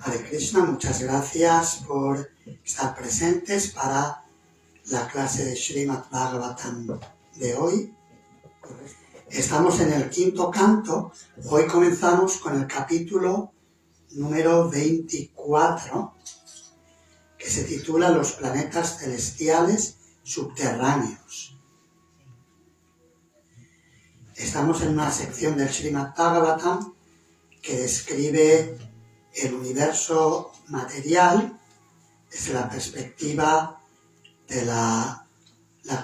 Hare Krishna, muchas gracias por estar presentes para la clase de Srimad Bhagavatam de hoy. Estamos en el quinto canto. Hoy comenzamos con el capítulo número 24, que se titula Los planetas celestiales subterráneos. Estamos en una sección del Srimad Bhagavatam que describe el universo material desde la perspectiva de la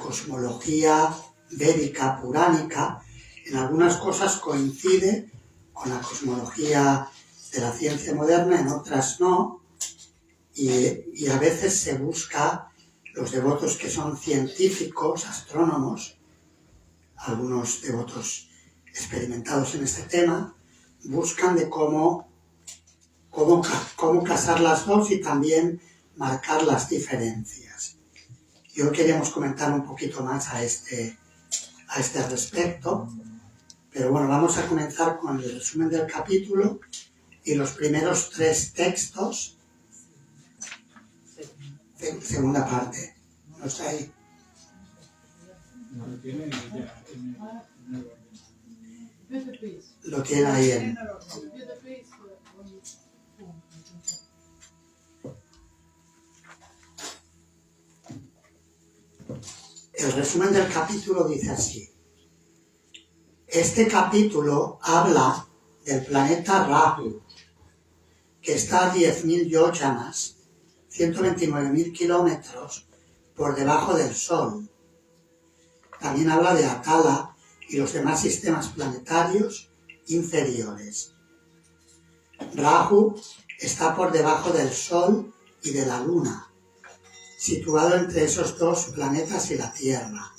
cosmología védica puránica. En algunas cosas coincide con la cosmología de la ciencia moderna, en otras no, y a veces se busca, los devotos que son científicos, astrónomos, algunos devotos experimentados en este tema, buscan de cómo casar las dos y también marcar las diferencias. Y hoy queríamos comentar un poquito más a este respecto, pero bueno, vamos a comenzar con el resumen del capítulo y los primeros 3 textos. Segunda parte, ¿no está ahí? No, lo tiene ya en el orden. Lo tiene ahí en... El resumen del capítulo dice así. Este capítulo habla del planeta Rahu, que está a 10.000 yojanas, 129.000 kilómetros, por debajo del Sol. También habla de Atala y los demás sistemas planetarios inferiores. Rahu está por debajo del Sol y de la Luna, situado entre esos dos planetas y la Tierra.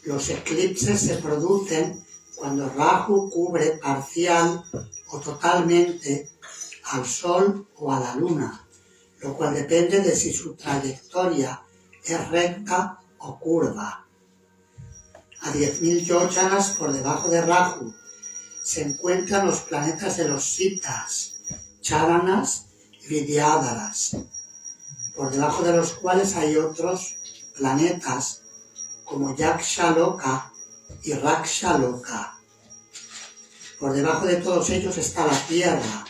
Los eclipses se producen cuando Rahu cubre parcial o totalmente al Sol o a la Luna, lo cual depende de si su trayectoria es recta o curva. A 10.000 yojanas por debajo de Rahu se encuentran los planetas de los Siddhas, Charanas y Vidyadharas, por debajo de los cuales hay otros planetas como Yakshaloka y Rakshaloka. Por debajo de todos ellos está la Tierra,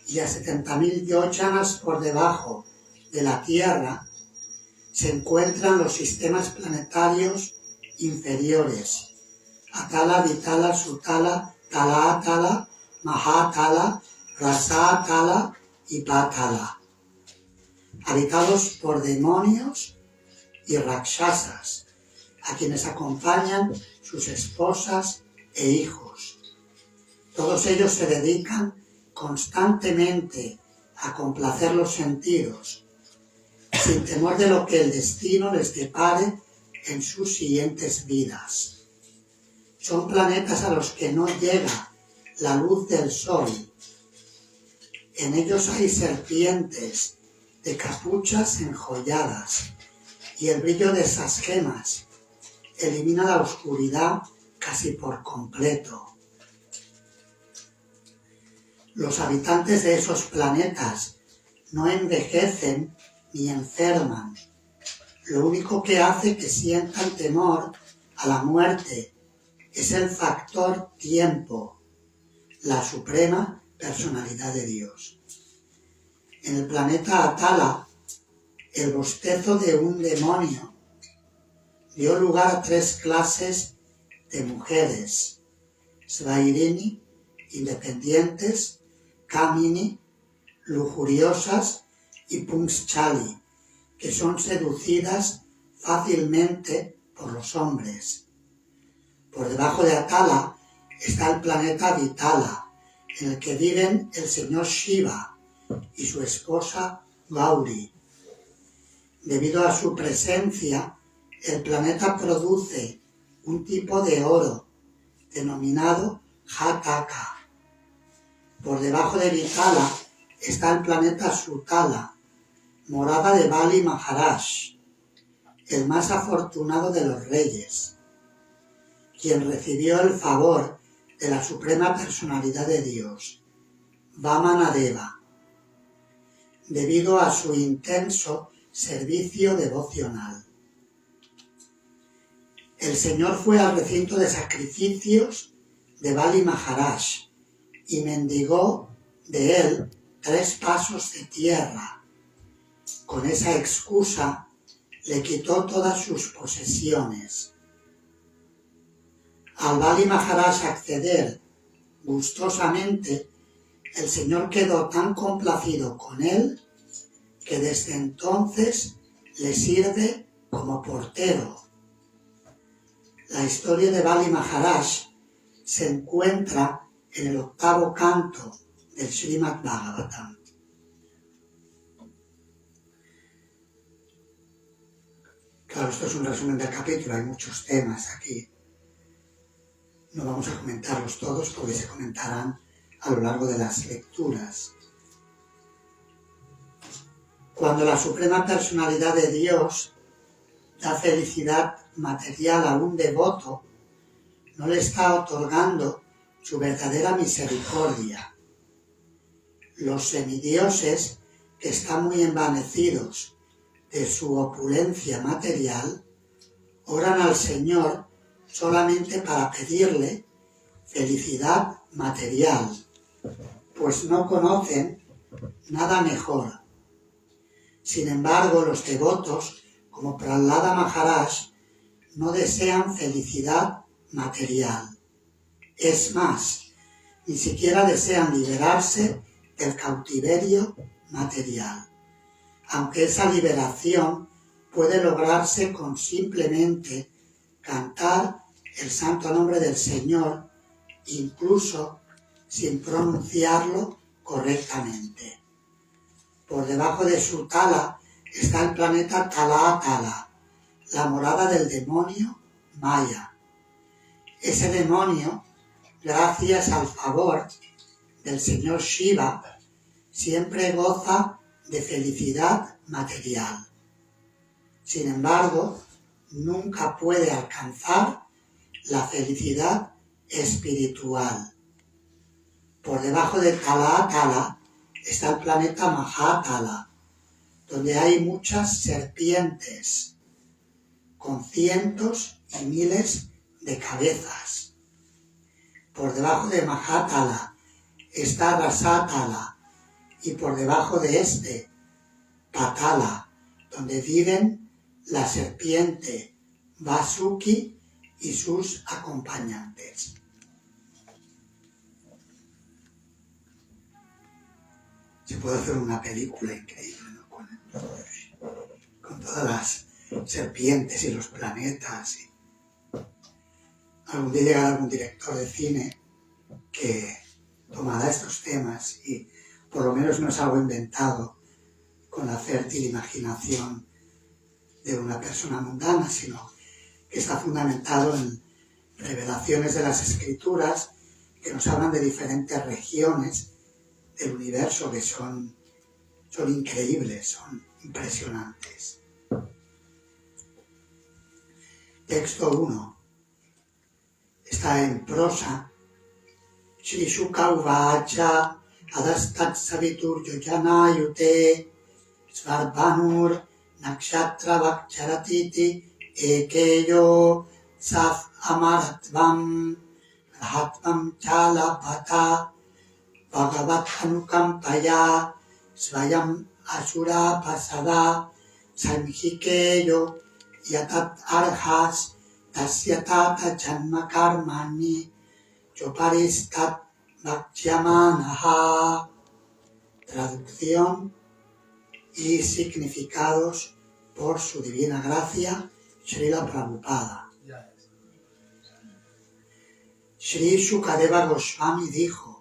y a 70.000 yojanas por debajo de la Tierra se encuentran los sistemas planetarios inferiores: Atala, Vitala, Sutala, Tala-Atala, Mahatala, Rasa-Atala y Patala, habitados por demonios y rakshasas, a quienes acompañan sus esposas e hijos. Todos ellos se dedican constantemente a complacer los sentidos, sin temor de lo que el destino les depare en sus siguientes vidas. Son planetas a los que no llega la luz del sol. En ellos hay serpientes de capuchas enjolladas, y el brillo de esas gemas elimina la oscuridad casi por completo. Los habitantes de esos planetas no envejecen ni enferman. Lo único que hace que sientan temor a la muerte es el factor tiempo, la suprema personalidad de Dios. En el planeta Atala, el bostezo de un demonio dio lugar a 3 clases de mujeres: Svairini, independientes; Kamini, lujuriosas; y Pungschali, que son seducidas fácilmente por los hombres. Por debajo de Atala está el planeta Vitala, en el que viven el señor Shiva y su esposa Gauri. Debido a su presencia, el planeta produce un tipo de oro denominado Jataka. Por debajo de Vitala está el planeta Sutala, morada de Bali Maharaj, el más afortunado de los reyes, quien recibió el favor de la suprema personalidad de Dios, Vamanadeva. debido a su intenso servicio devocional. El Señor fue al recinto de sacrificios de Bali Maharaj y mendigó de él 3 pasos de tierra. Con esa excusa le quitó todas sus posesiones. Al Bali Maharaj acceder gustosamente, el Señor quedó tan complacido con él que desde entonces le sirve como portero. La historia de Bali Maharaj se encuentra en el 8º canto del Srimad Bhagavatam. Claro, esto es un resumen del capítulo, hay muchos temas aquí. No vamos a comentarlos todos porque se comentarán a lo largo de las lecturas. Cuando la Suprema Personalidad de Dios da felicidad material a un devoto, no le está otorgando su verdadera misericordia. Los semidioses, que están muy envanecidos de su opulencia material, oran al Señor solamente para pedirle felicidad material, pues no conocen nada mejor. Sin embargo, los devotos, como Prahlada Maharaj, no desean felicidad material. Es más, ni siquiera desean liberarse del cautiverio material, aunque esa liberación puede lograrse con simplemente cantar el santo nombre del Señor, incluso sin pronunciarlo correctamente. Por debajo de su tala está el planeta Tala Tala, la morada del demonio Maya. Ese demonio, gracias al favor del señor Shiva, siempre goza de felicidad material. Sin embargo, nunca puede alcanzar la felicidad espiritual. Por debajo de Tala Tala está el planeta Mahatala, donde hay muchas serpientes, con cientos y miles de cabezas. Por debajo de Mahatala está Rasatala, y por debajo de este, Patala, donde viven la serpiente Vasuki y sus acompañantes. Se puede hacer una película increíble, ¿no? Con todas las serpientes y los planetas. Algún día llegará algún director de cine que tomará estos temas y por lo menos no es algo inventado con la fértil imaginación de una persona mundana, sino que está fundamentado en revelaciones de las Escrituras que nos hablan de diferentes regiones del universo que son increíbles, son impresionantes. Texto 1. Está en prosa. Shri Shuka Uvacha Adastat Savitur Yojana Yute Svarbanur Nakshatra Vakcharatiti Ekeyo Saf Amaratvam Rahatvam Chala Pata Bhagavat Anukampaya Svayam Asura Pasada Samhikeyo Yatat Arhas Tasyatata Janma Karmani Yoparistat Bhaktyamanaha. Traducción y significados por su divina gracia, Srila Prabhupada. Sri Shukadeva Goswami dijo: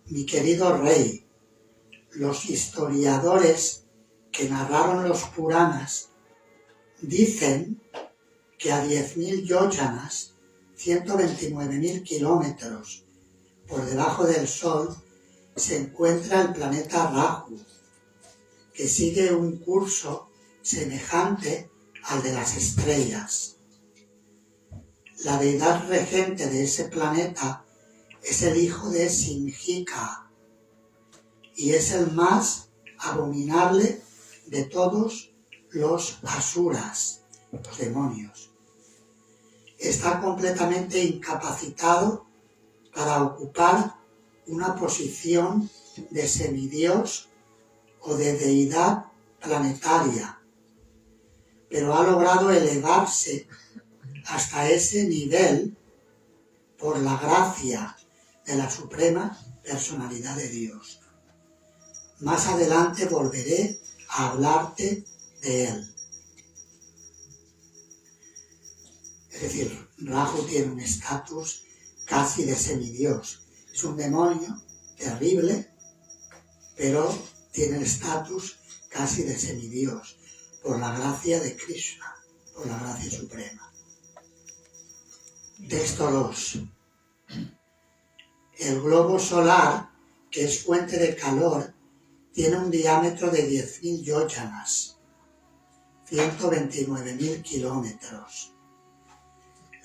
mi querido rey, los historiadores que narraron los Puranas dicen que a 10.000 yojanas, 129.000 kilómetros por debajo del Sol, se encuentra el planeta Rahu, que sigue un curso semejante al de las estrellas. La deidad regente de ese planeta es el hijo de Simhika y es el más abominable de todos los asuras, los demonios. Está completamente incapacitado para ocupar una posición de semidios o de deidad planetaria, pero ha logrado elevarse hasta ese nivel por la gracia de la suprema personalidad de Dios. Más adelante volveré a hablarte de él. Es decir, Rahu tiene un estatus casi de semidios. Es un demonio terrible, pero tiene el estatus casi de semidios por la gracia de Krishna, por la gracia suprema. Texto 2. El globo solar, que es fuente de calor, tiene un diámetro de 10.000 yojanas, 129.000 kilómetros.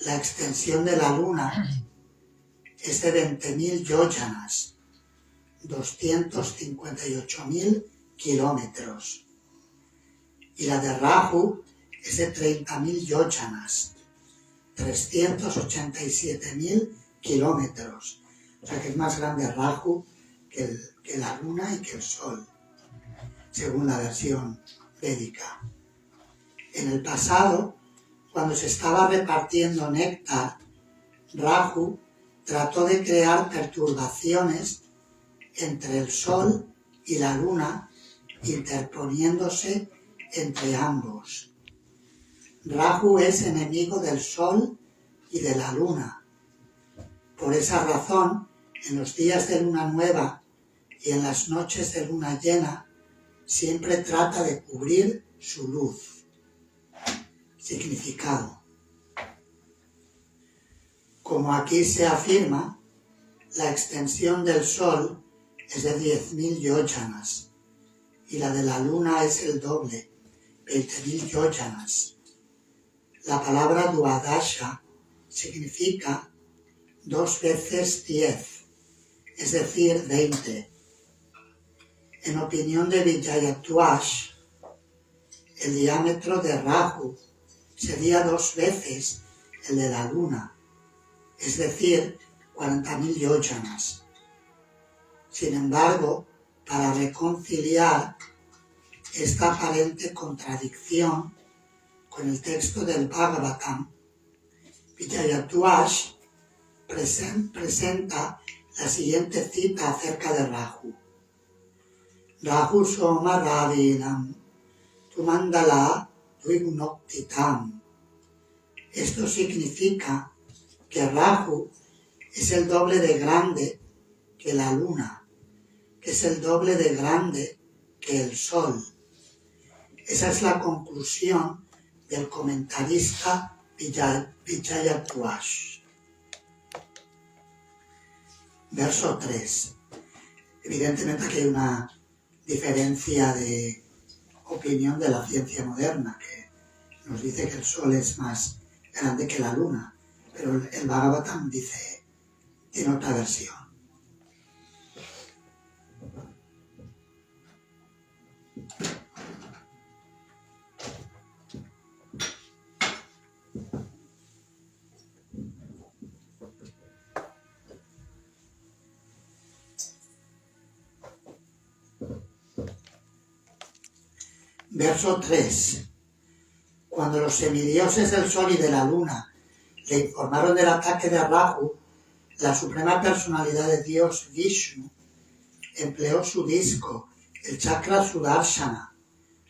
La extensión de la luna es de 20.000 yojanas, 258.000 kilómetros. Y la de Rahu es de 30.000 yojanas, 387.000 kilómetros. O sea que es más grande Rahu que la luna y que el sol, según la versión védica. En el pasado, cuando se estaba repartiendo néctar, Rahu trató de crear perturbaciones entre el sol y la luna, interponiéndose entre ambos. Rahu es enemigo del sol y de la luna. Por esa razón, en los días de luna nueva y en las noches de luna llena, siempre trata de cubrir su luz. Significado. Como aquí se afirma, la extensión del sol es de 10.000 yojanas y la de la luna es el doble, 20.000 yojanas. La palabra duadasha significa 2 veces 10, es decir, 20. En opinión de Vijayatwash, el diámetro de Rahu sería 2 veces el de la luna, es decir, 40.000 yojanas. Sin embargo, para reconciliar esta aparente contradicción con el texto del Bhagavatam, Vijayatwash presenta la siguiente cita acerca de Rahu. Rahu Soma Ravinam Tumandala Duignoktitam. Esto significa que Rahu es el doble de grande que la luna, que es el doble de grande que el sol. Esa es la conclusión del comentarista Vijayatwash. Verso 3. Evidentemente aquí hay una diferencia de opinión de la ciencia moderna, que nos dice que el sol es más grande que la luna, pero el Bhagavatam tiene otra versión. Verso 3. Cuando los semidioses del sol y de la luna le informaron del ataque de Rahu, la suprema personalidad de Dios, Vishnu, empleó su disco, el chakra Sudarshana,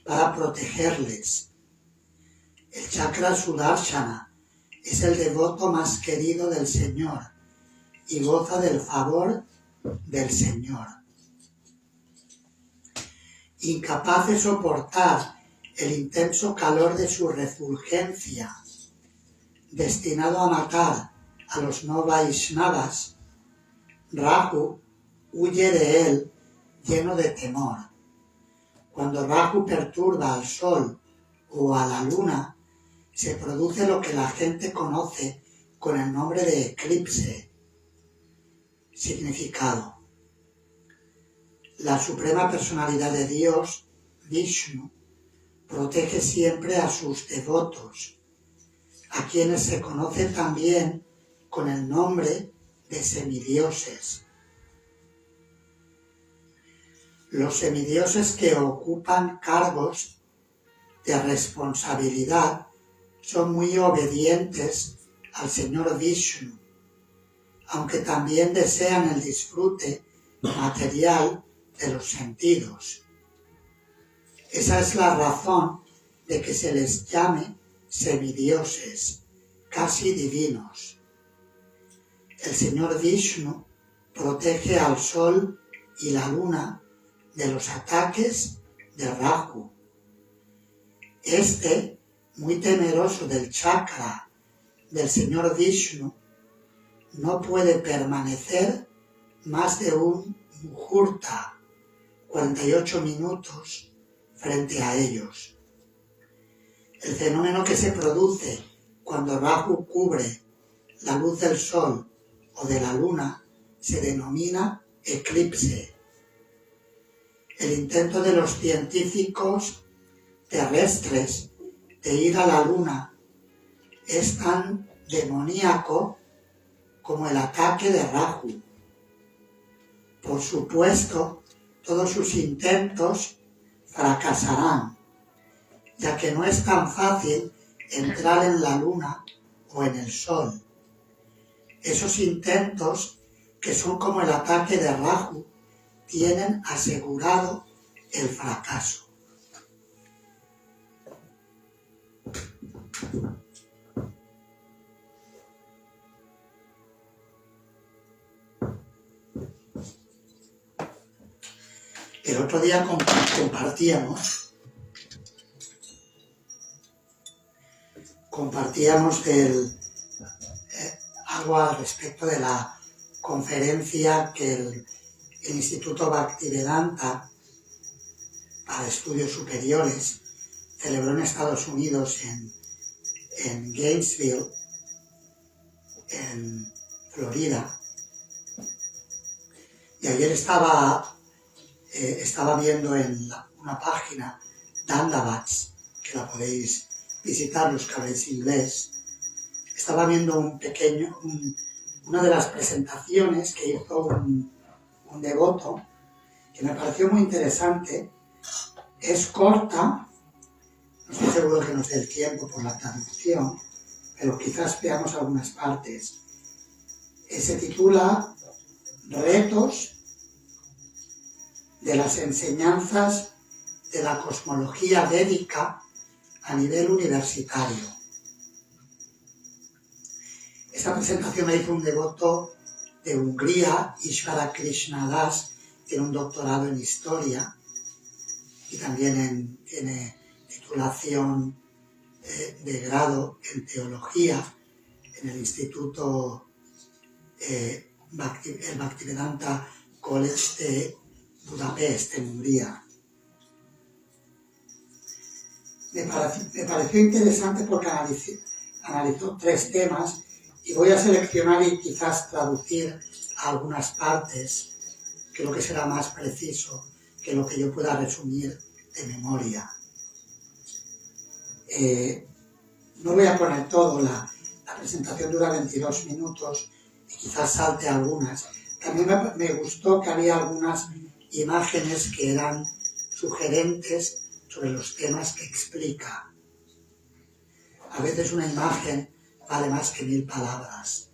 para protegerles. El chakra Sudarshana es el devoto más querido del Señor y goza del favor del Señor. Incapaz de soportar el intenso calor de su refulgencia, destinado a matar a los no Vaishnavas, Rahu huye de él lleno de temor. Cuando Rahu perturba al sol o a la luna, se produce lo que la gente conoce con el nombre de eclipse. Significado. La suprema personalidad de Dios, Vishnu, protege siempre a sus devotos, a quienes se conoce también con el nombre de semidioses. Los semidioses que ocupan cargos de responsabilidad son muy obedientes al Señor Vishnu, aunque también desean el disfrute material de los sentidos. Esa es la razón de que se les llame semidioses, casi divinos. El Señor Vishnu protege al Sol y la Luna de los ataques de Rahu. Este, muy temeroso del chakra del Señor Vishnu, no puede permanecer más de un muhurta, 48 minutos, frente a ellos. El fenómeno que se produce cuando Rahu cubre la luz del Sol o de la Luna se denomina eclipse. El intento de los científicos terrestres de ir a la Luna es tan demoníaco como el ataque de Rahu. Por supuesto, todos sus intentos fracasarán, ya que no es tan fácil entrar en la Luna o en el Sol. Esos intentos, que son como el ataque de Rahu, tienen asegurado el fracaso. El otro día compartíamos algo al respecto de la conferencia que el Instituto Bhaktivedanta para Estudios Superiores celebró en Estados Unidos, en Gainesville, en Florida. Y ayer estaba viendo en una página, Dandavats, que la podéis visitar los que habléis inglés. Estaba viendo una de las presentaciones que hizo un devoto, que me pareció muy interesante. Es corta, no estoy seguro que nos dé el tiempo por la traducción, pero quizás veamos algunas partes. Se titula Retos de las enseñanzas de la cosmología védica a nivel universitario. Esta presentación la hizo un devoto de Hungría, Ishvara Krishna Das, tiene un doctorado en historia y también tiene titulación de grado en teología en el Instituto el Bhaktivedanta College de Budapest, en Hungría. Me pareció interesante porque analizó 3 temas y voy a seleccionar y quizás traducir algunas partes, creo que será más preciso que lo que yo pueda resumir de memoria. No voy a poner todo, la presentación dura 22 minutos y quizás salte algunas. También me gustó que había algunas imágenes que eran sugerentes sobre los temas que explica. A veces una imagen vale más que 1000 palabras.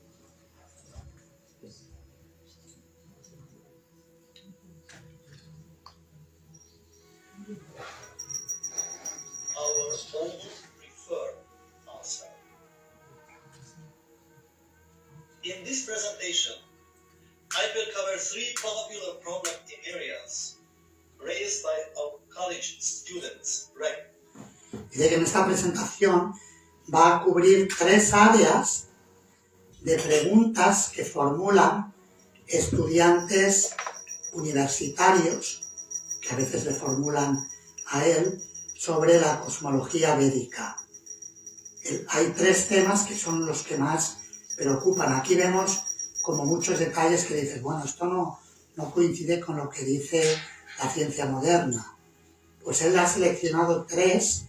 Our own preferred answer. In this presentation, I will cover 3 popular problem areas raised by our college students. Dice que en esta presentación va a cubrir 3 áreas de preguntas que formulan estudiantes universitarios, que a veces le formulan a él, sobre la cosmología védica. Hay 3 temas que son los que más preocupan. Aquí vemos como muchos detalles que dices, bueno, esto no coincide con lo que dice la ciencia moderna? Pues él ha seleccionado tres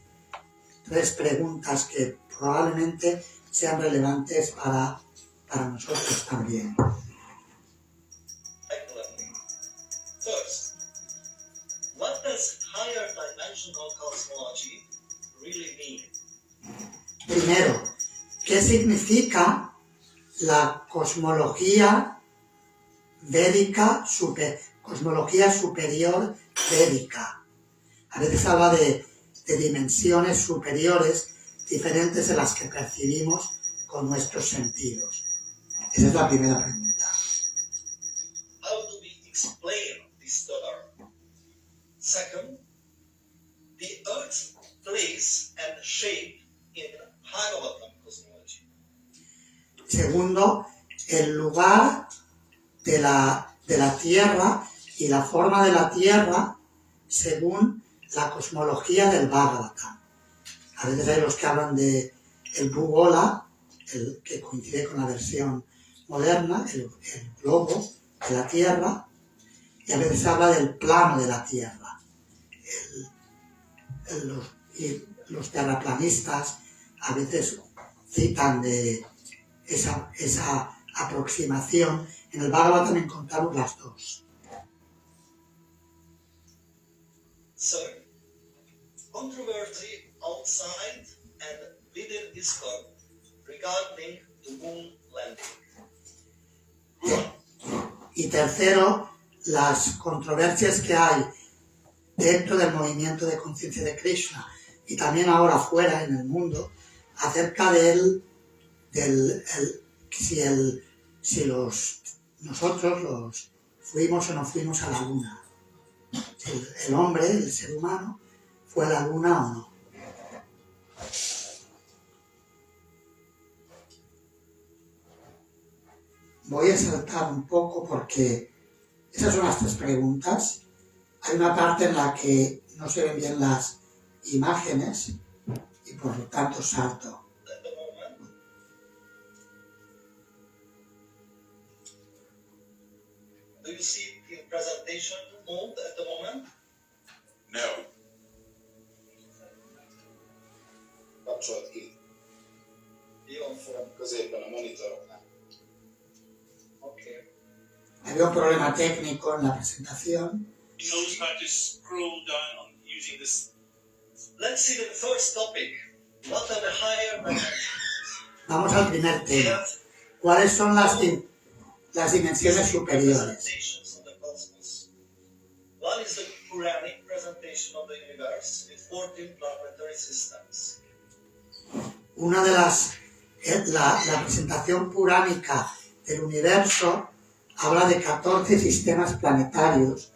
preguntas que probablemente sean relevantes para nosotros también. Excellent. First, what does higher dimensional cosmology really mean? Primero, ¿qué significa la cosmología védica, cosmología superior védica? A veces habla de dimensiones superiores diferentes de las que percibimos con nuestros sentidos. Esa es la primera pregunta. How do we explain this term? Second, the Earth's place and shape in Bhagavatam cosmology. Segundo, el lugar de la Tierra y la forma de la Tierra según la cosmología del Bhagavatam. A veces hay los que hablan de el Bhugola, el que coincide con la versión moderna, el globo de la Tierra, y a veces habla del plano de la Tierra. Los terraplanistas a veces citan de esa aproximación. En el Bhagavatam encontramos las dos. Third, controversy outside and within Discord regarding the moon landing. Y tercero, las controversias que hay dentro del movimiento de conciencia de Krishna y también ahora fuera en el mundo acerca si nosotros fuimos o no fuimos a la luna. Si el hombre, el ser humano, fue a la luna o no. Voy a saltar un poco porque esas son las tres preguntas. Hay una parte en la que no se ven bien las imágenes y por lo tanto salto. At the moment, do you see the presentation mode at the moment? No. Kapcsolt ki. Jó, from. Középen a monitoroknál. Okay. Había un problema técnico en la presentación. Knows how to scroll down on using this. Let's see the first topic. What are the higher dimensions? Vamos al primer We tema. have ¿Cuáles son las dimensiones two superiores? representations of the cosmos. One is the Puranic presentation of the universe with 14 planetary systems. Una de la presentación puránica del universo habla de 14 sistemas planetarios,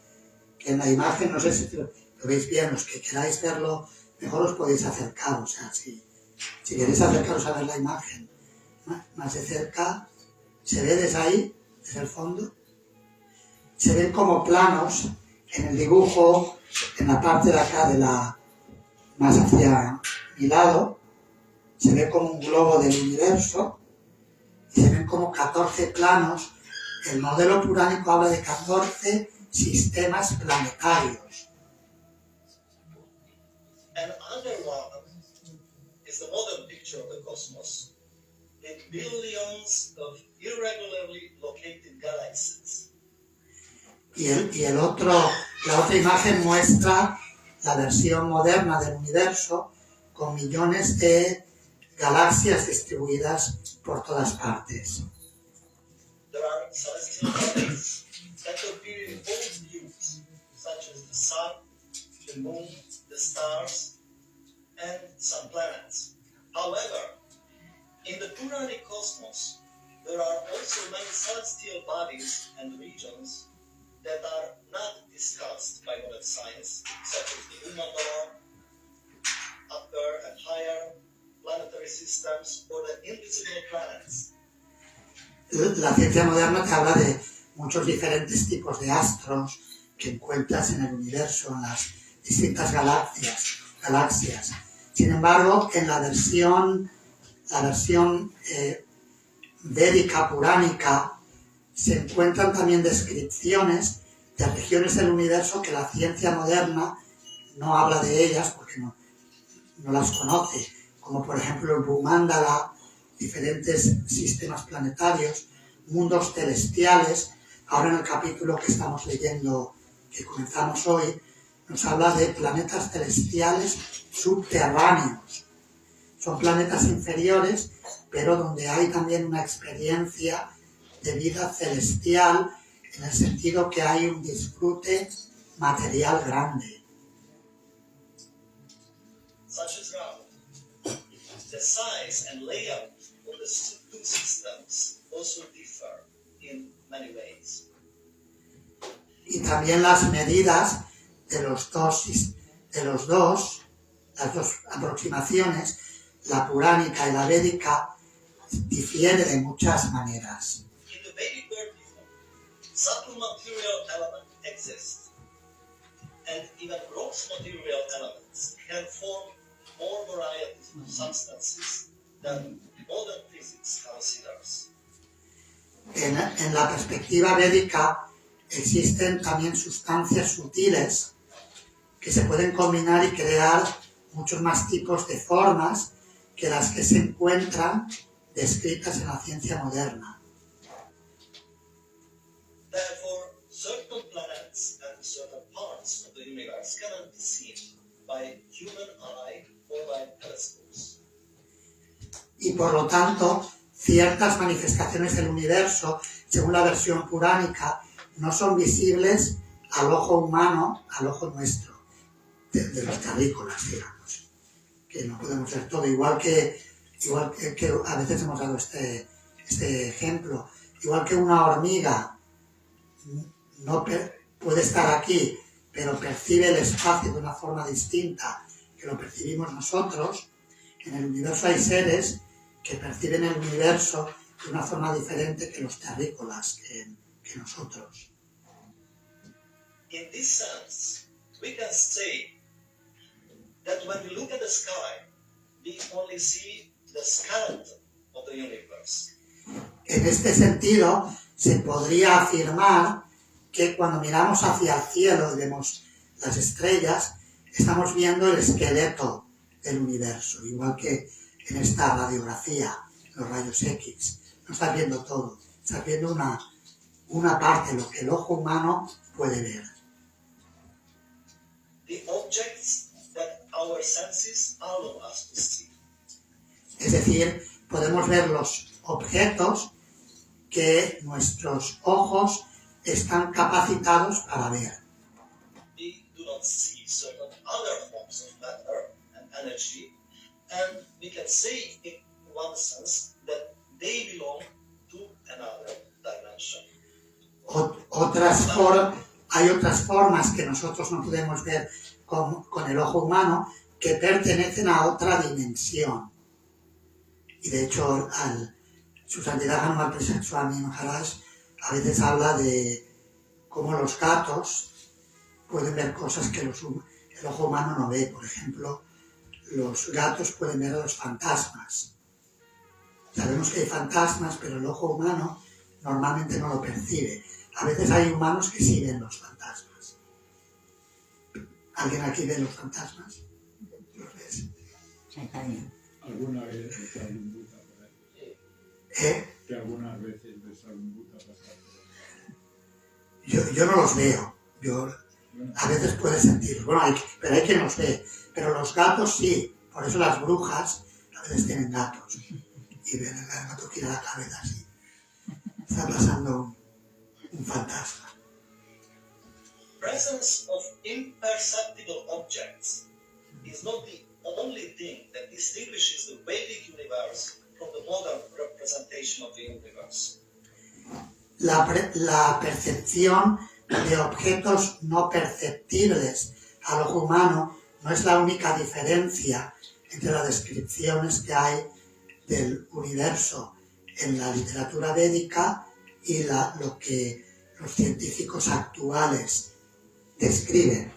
que en la imagen, no sé si lo veis bien, los que queráis verlo, mejor os podéis acercar, o sea, si queréis acercaros a ver la imagen más de cerca, se ve desde ahí, desde el fondo, se ven como planos en el dibujo, en la parte de acá más hacia mi lado, se ve como un globo del universo y se ven como 14 planos. El modelo puránico habla de 14 sistemas planetarios. Another one is the modern picture of the cosmos with billions of irregularly located galaxies. Y la otra imagen muestra la versión moderna del universo con millones de galaxias distribuidas por todas partes. There are celestial bodies that appear in all hues, such as the sun, the moon, the stars, and some planets. However, in the Puranic cosmos, there are also many celestial bodies and regions that are not discussed by modern science, such as the Umandala, upper and higher planetary systems, or the invisible planets. La ciencia moderna te habla de muchos diferentes tipos de astros que encuentras en el universo, en las distintas galaxias. Sin embargo, en la versión védica puránica se encuentran también descripciones de regiones del universo que la ciencia moderna no habla de ellas porque no las conoce, como por ejemplo el Bhumandala, diferentes sistemas planetarios, mundos celestiales. Ahora en el capítulo que estamos leyendo, que comenzamos hoy, nos habla de planetas celestiales subterráneos. Son planetas inferiores, pero donde hay también una experiencia de vida celestial, en el sentido que hay un disfrute material grande. Such as ground. The size and layout of the two systems also differ in many ways. Y también las medidas de las dos aproximaciones, la puránica y la védica, difiere de muchas maneras. In the Vedic worldview, subtle material element exists, and even gross material elements can form more varieties of substances than modern physics considers. En la perspectiva védica existen también sustancias sutiles que se pueden combinar y crear muchos más tipos de formas que las que se encuentran descritas en la ciencia moderna. Therefore, certain planets and certain parts of the universe cannot be seen by human eye or by telescopes. Y por lo tanto, ciertas manifestaciones del universo, según la versión puránica, no son visibles al ojo humano, al ojo nuestro, de los terrícolas, digamos, que no podemos ver todo, igual que a veces hemos dado este ejemplo, igual que una hormiga no puede estar aquí, pero percibe el espacio de una forma distinta que lo percibimos nosotros. En el universo hay seres que perciben el universo de una forma diferente que los terrícolas, que nosotros. In this sense, we can say that when we look at the sky, we only see the skeleton of the universe. En este sentido, se podría afirmar que cuando miramos hacia el cielo y vemos las estrellas, estamos viendo el esqueleto del universo, igual que en esta radiografía, los rayos X. No estás viendo todo, estás viendo una parte, lo que el ojo humano puede ver. The objects that our senses allow us to see. Es decir, podemos ver los objetos que nuestros ojos están capacitados para ver. We do not see certain other forms of matter and energy, and we can say in one sense that they belong to another dimension. Hay otras formas que nosotros no podemos ver con el ojo humano que pertenecen a otra dimensión. Y de hecho, su santidad Hanuman Prasad Swami Maharaj a veces habla de cómo los gatos pueden ver cosas que el ojo humano no ve. Por ejemplo, los gatos pueden ver a los fantasmas. Sabemos que hay fantasmas, pero el ojo humano normalmente no lo percibe. A veces hay humanos que sí ven los fantasmas. ¿Alguien aquí ve los fantasmas? ¿Los ves? Alguna vez ves algún Buda por ahí. Que algunas veces ves algún Buda pasar por ahí. Yo no los veo. A veces puede sentirlos. Bueno, pero hay quien los ve. Pero los gatos sí. Por eso las brujas a veces tienen gatos. Y ven el gato gira la cabeza así. Está pasando un fantasma. Presence of imperceptible objects is not the only thing that distinguishes the Vedic universe from the modern representation of the universe. La percepción de objetos no perceptibles al ojo humano no es la única diferencia entre las descripciones que hay del universo en la literatura védica y lo que los científicos actuales describen.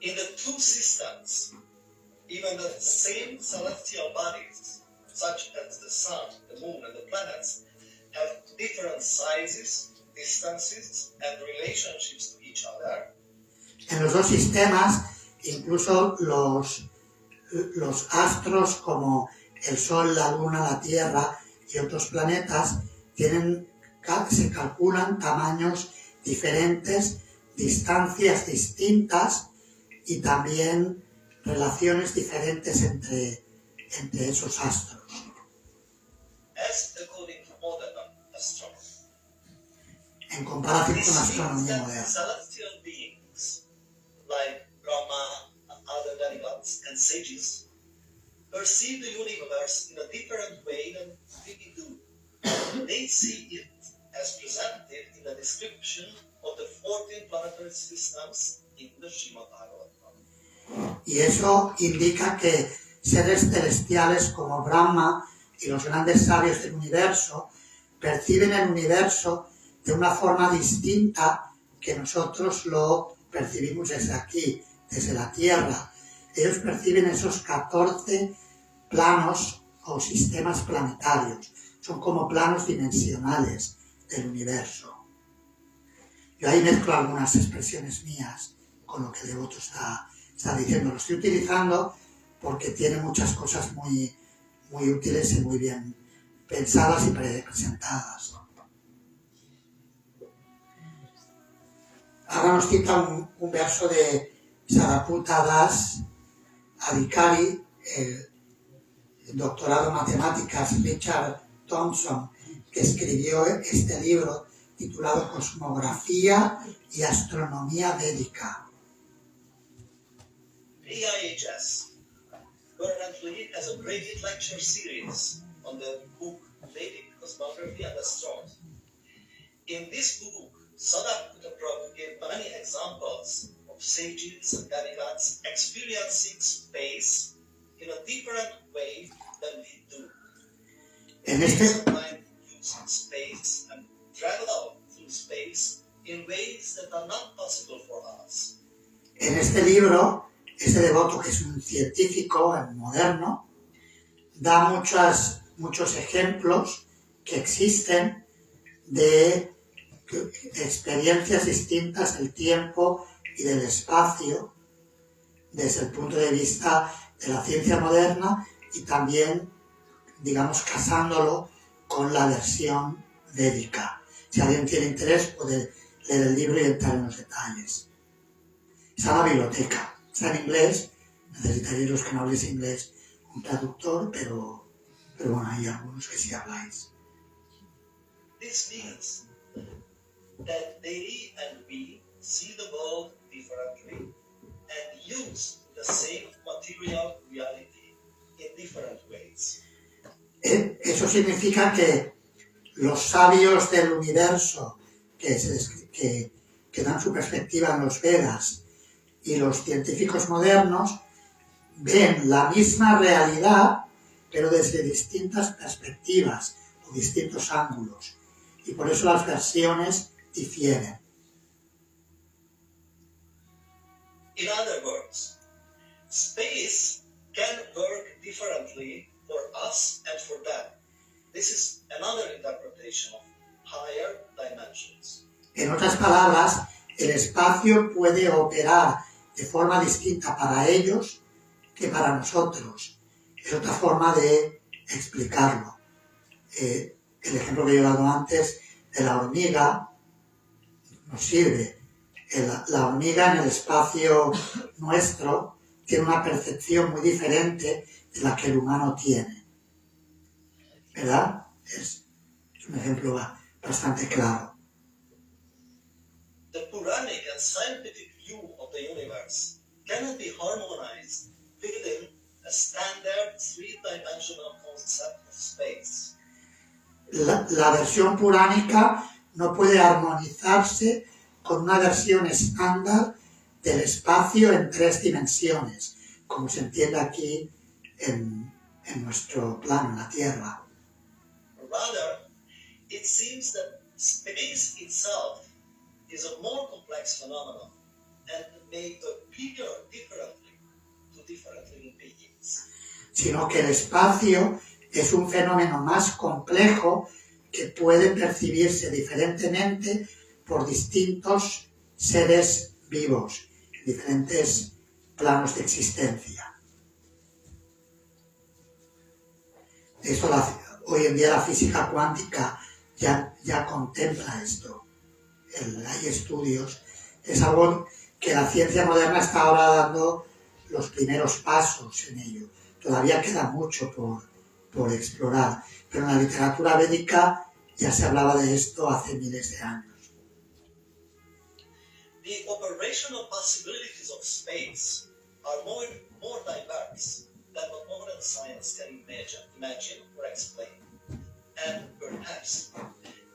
In the two systems, even the same celestial bodies, such as the sun, the moon, and the planets, have different sizes, distances and relationships to each other. En los dos sistemas, incluso los astros como el Sol, la Luna, la Tierra y otros planetas, se calculan tamaños diferentes, distancias distintas y también relaciones diferentes entre esos astros. As according to modern astronomy, En comparación it con la seems astronomía that moderna. celestial beings like Brahma and other demigods and sages perceive the universe in a different way than we do. They see it as presented in the description of the 14 planetary systems in the Srimad Bhagavatam. Y eso indica que seres celestiales como Brahma y los grandes sabios del universo perciben el universo de una forma distinta que nosotros lo percibimos desde aquí, desde la Tierra. Ellos perciben esos 14 planos o sistemas planetarios. Son como planos dimensionales del universo. Yo ahí mezclo algunas expresiones mías con lo que el devoto está diciendo. Lo estoy utilizando porque tiene muchas cosas muy útiles y muy bien pensadas y presentadas. Ahora nos cita un verso de Sariputta Das Adhikari, el doctorado en matemáticas Richard Thompson, que escribió este libro titulado Cosmografía y Astronomía Védica. AIHS currently has a graded lecture series on the book Vedic Cosmography and Astronomy. In this book, Sariputta Prabhu gave many examples of sages and demigods experiencing space in a different way than we do. En este, Sometimes use space and travel through space in ways that are not possible for us. en este libro, este devoto, que es un científico moderno, da muchos ejemplos que existen de experiencias distintas del tiempo y del espacio desde el punto de vista de la ciencia moderna y también, digamos, casándolo con la versión védica. Si alguien tiene interés puede leer el libro y entrar en los detalles. Está en la biblioteca, está en inglés, necesitaréis los que no habléis inglés un traductor, pero bueno, hay algunos que sí habláis. This means that they and we see the world differently and use the same material reality in different ways. Eso significa que los sabios del universo que dan su perspectiva en los Vedas y los científicos modernos ven la misma realidad pero desde distintas perspectivas o distintos ángulos y por eso las versiones difieren. In other words, space can work differently for us and for them. This is another interpretation of higher dimensions. En otras palabras, el espacio puede operar de forma distinta para ellos que para nosotros. Es otra forma de explicarlo. El ejemplo que yo he dado antes de la hormiga nos sirve. La hormiga en el espacio nuestro tiene una percepción muy diferente de la que el humano tiene. ¿Verdad? Es un ejemplo bastante claro. The Puranic and scientific view of the universe cannot be harmonized within a standard three-dimensional concept of space. La versión puránica no puede armonizarse con una versión estándar del espacio en 3 dimensiones, como se entiende aquí en nuestro plano, en la Tierra. Rather, it seems that space itself is a more complex phenomenon and may appear differently to different living beings. Sino que el espacio es un fenómeno más complejo que puede percibirse diferentemente por distintos seres vivos, en diferentes planos de existencia. Esto hoy en día la física cuántica ya contempla esto. Hay estudios. Es algo que la ciencia moderna está ahora dando los primeros pasos en ello. Todavía queda mucho por explorar, pero en la literatura védica ya se hablaba de esto hace miles de años. The operational possibilities of space are more diverse than what modern science can imagine or explain. And perhaps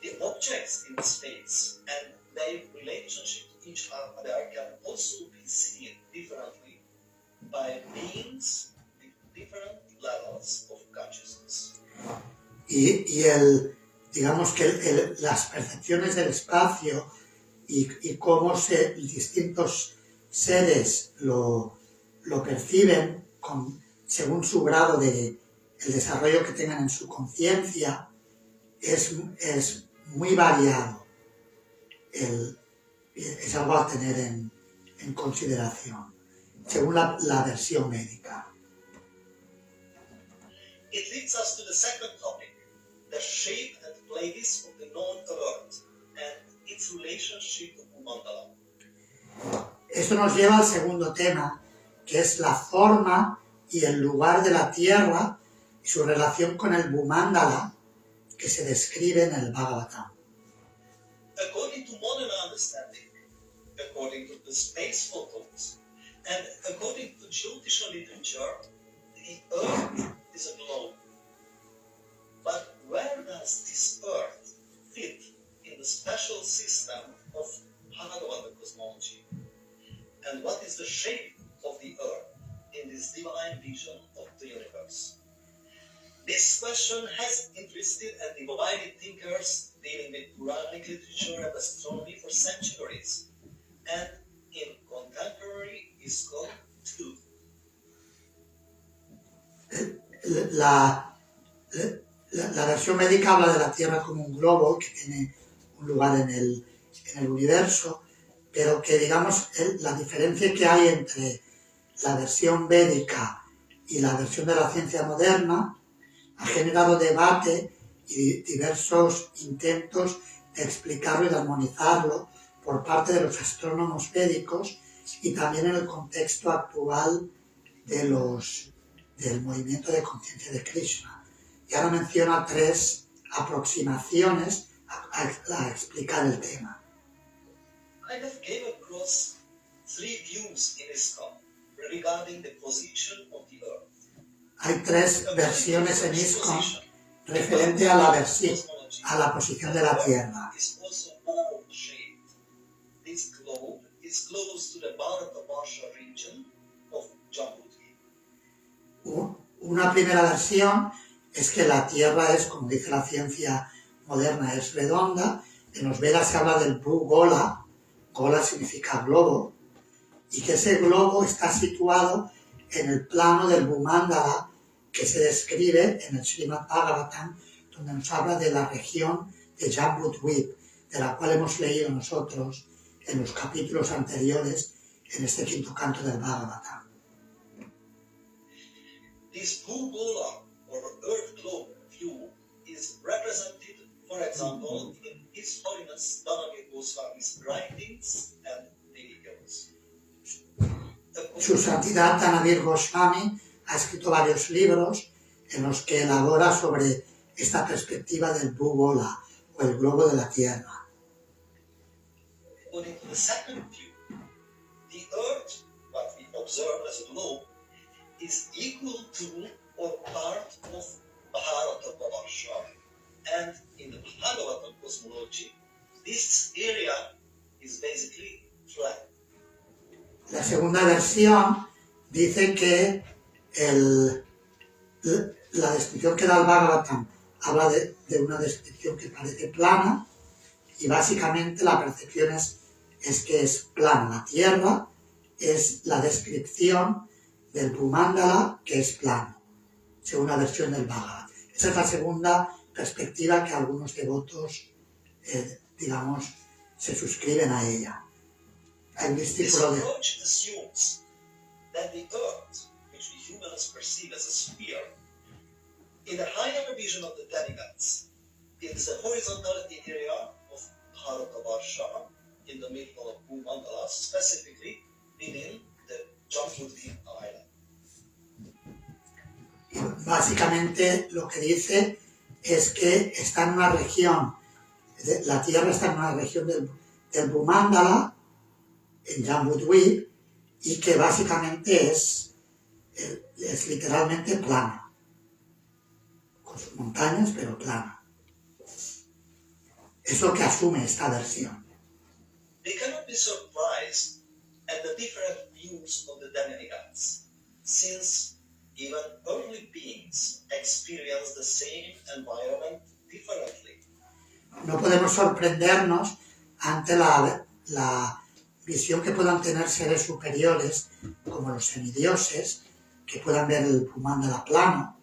the objects in space and their relationship to each other can also be seen differently by beings with different levels of consciousness. Digamos que las percepciones del espacio y cómo distintos seres lo perciben según su grado el desarrollo que tengan en su conciencia es muy variado. Es algo a tener en consideración, según la versión médica. It leads us to the second topic, the shape and place of the known Earth and its relationship to Mandala. Esto nos lleva al segundo tema, que es la forma y el lugar de la Tierra y su relación con el Bhumandala que se describe en el Bhagavatam. According to modern understanding, according to the space photos, and according to Jyotisha literature, the Earth is a globe. But where does this Earth fit in the special system of Bhagavata cosmology? And what is the shape of the Earth in this divine vision of the universe? This question has interested and divided thinkers dealing with Puranic literature and astronomy for centuries, and in contemporary ISKCON too. La versión médica habla de la Tierra como un globo que tiene un lugar en el universo, pero que, digamos, la diferencia que hay entre la versión védica y la versión de la ciencia moderna ha generado debate y diversos intentos de explicarlo y de armonizarlo por parte de los astrónomos védicos y también en el contexto actual del movimiento de conciencia de Krishna. Y ahora menciona 3 aproximaciones a explicar el tema. I have came across 3 views in ISKCON regarding the position of the Earth. Hay 3 versiones en ISKCON referente a la posición de la Tierra. Is also bowl-shaped. This globe is close to the Bharatavarsha region of Jambudvi. Una primera versión es que la Tierra es, como dice la ciencia moderna, es redonda. En los Vedas se habla del Bhu-Gola, Gola significa globo, y que ese globo está situado en el plano del Bhumandala que se describe en el Srimad Bhagavatam, donde nos habla de la región de Jambudvip, de la cual hemos leído nosotros en los capítulos anteriores en este quinto canto del Bhagavatam. This Bhu-Gola or Earth globe view is represented, for example, in His Holiness Dhanavir Goswami's writings and videos. Su Santidad Dhanavir Goswami ha escrito varios libros en los que elabora sobre esta perspectiva del Bhu-Gola o el globo de la Tierra. According to the second view, the Earth, what we observe as a globe, is equal to or part of Bharatavarsha. And in the Bhagavata cosmology, this area is basically flat. La segunda versión dice que la descripción que da el Bhagavatam habla de una descripción que parece plana y básicamente la percepción es que es plana. La Tierra es la descripción del Bhumandala que es plano, según la versión del Bhagavatam. Esa es la segunda perspectiva que algunos devotos, digamos, se suscriben a ella. Hay un This discípulo de... approach assumes that the earth, which we humans perceive as a sphere, in the higher vision of the demigods, is the horizontal area of Bharatavarsha, in the middle of Bhumandala, specifically within the Jambudvip island. Y básicamente lo que dice es que está en una región, la Tierra está en una región del Bhumandala, en Jambudvip, y que básicamente es literalmente plana, con sus montañas, pero plana. Es lo que asume esta versión. They cannot be surprised at the different views of the demigods, since even earthly beings experience the same environment differently. No podemos sorprendernos ante la visión que puedan tener seres superiores, como los semidioses, que puedan ver el Bhumandala plano,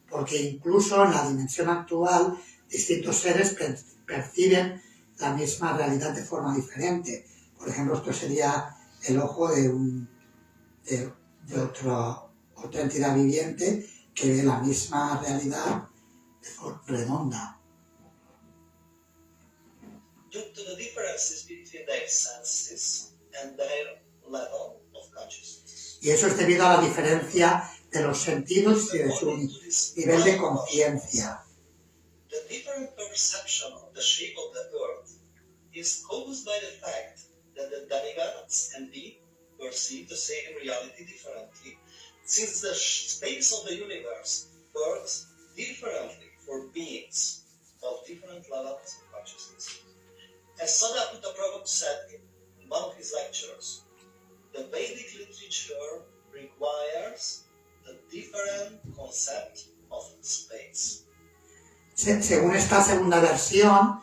porque incluso en la dimensión actual distintos seres perciben la misma realidad de forma diferente. Por ejemplo, esto sería el ojo de otra entidad viviente que ve la misma realidad de forma redonda. Due to the differences between their senses and their level of consciousness. Y eso es debido a la diferencia de los sentidos y de su According to this nivel de Bharatavarsha, conciencia. the different perception of the shape of the earth is caused by the fact that the demigods and we perceive the same reality differently, since the space of the universe works differently for beings of different levels of consciousness. As Sadhguru Prabhupada said in one of his lectures, the Vedic literature requires a different concept of space. Según esta segunda versión,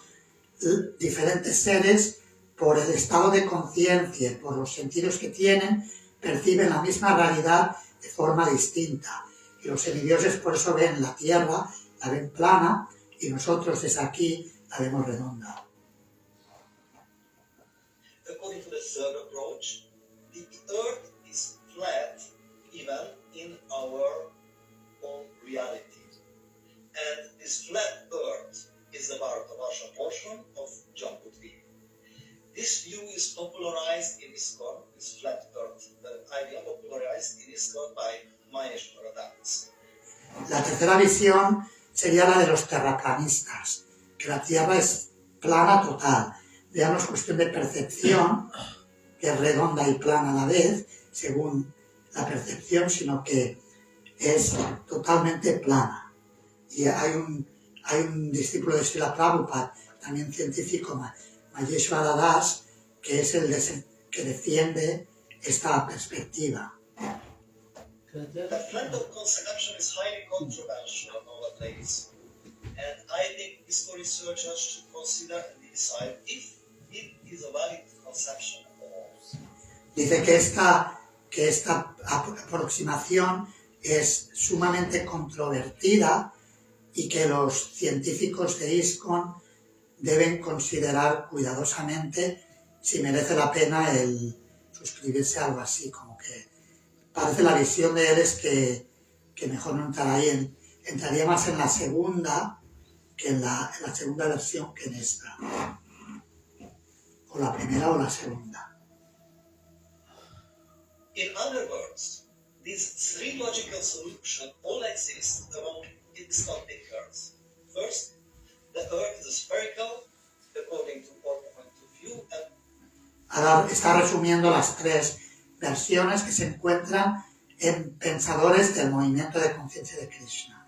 diferentes seres, por el estado de conciencia y por los sentidos que tienen, perciben la misma realidad de forma distinta. Y los semidioses por eso ven la Tierra, la ven plana, y nosotros desde aquí la vemos redonda. According to the third approach, the earth is flat even in our own reality. And this flat earth is the Bharatavarsha portion of Jambudvip. This view is popularized in ISKCON, this flat earth, the idea popularized in ISKCON by Maheshwara Das. La tercera visión sería la de los terraplanistas, que la Tierra es plana total. Ya no es cuestión de percepción, que es redonda y plana a la vez, según la percepción, sino que es totalmente plana. Y hay un discípulo de Srila Prabhupada, también científico, Maheshwara Das, que es el que defiende esta perspectiva. The trend of conception is highly controversial nowadays, and I think ISKCON researchers should consider and decide if it is a valid conception at all. Dice que esta aproximación es sumamente controvertida y que los científicos de ISKCON deben considerar cuidadosamente si merece la pena el suscribirse a algo así, como que parece la visión de él es que mejor no entrar ahí, entraría más en la segunda que en la segunda versión que en esta, o la primera o la segunda. In other words, these three logical solutions all exist among ISKCON thinkers. First, the earth is spherical, according to our point of view, and Ahora está resumiendo las tres versiones que se encuentran en pensadores del movimiento de conciencia de Krishna.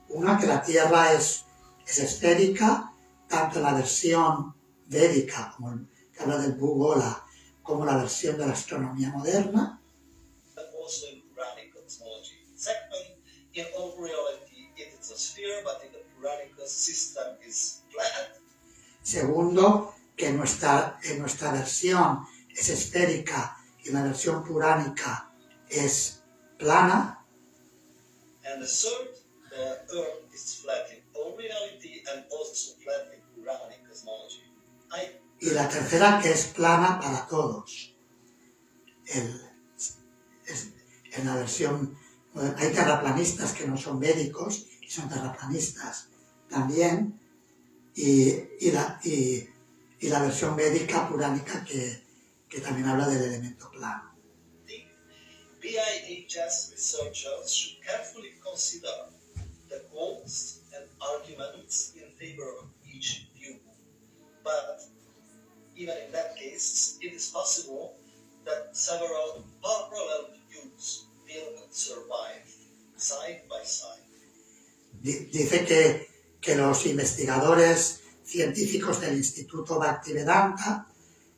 Una, que la Tierra es esférica, tanto en la versión védica, como que habla del Bhugola, como la versión de la astronomía moderna. also in Puranic cosmology. Second, in all reality, it is a sphere, but in the Puranic system is flat. Segundo, que en nuestra versión es esférica y en la versión puránica es plana. And the third, the earth is flat in all reality, y la tercera que es plana para todos. En la versión, hay terraplanistas que no son védicos y son terraplanistas también, y la versión védica puránica que también habla del elemento plano. BIHS researchers should carefully consider the quotes and arguments in favor of each view. But even in that case, it is possible that several parallel views will survive side by side. Dice que los investigadores científicos del Instituto Bhaktivedanta,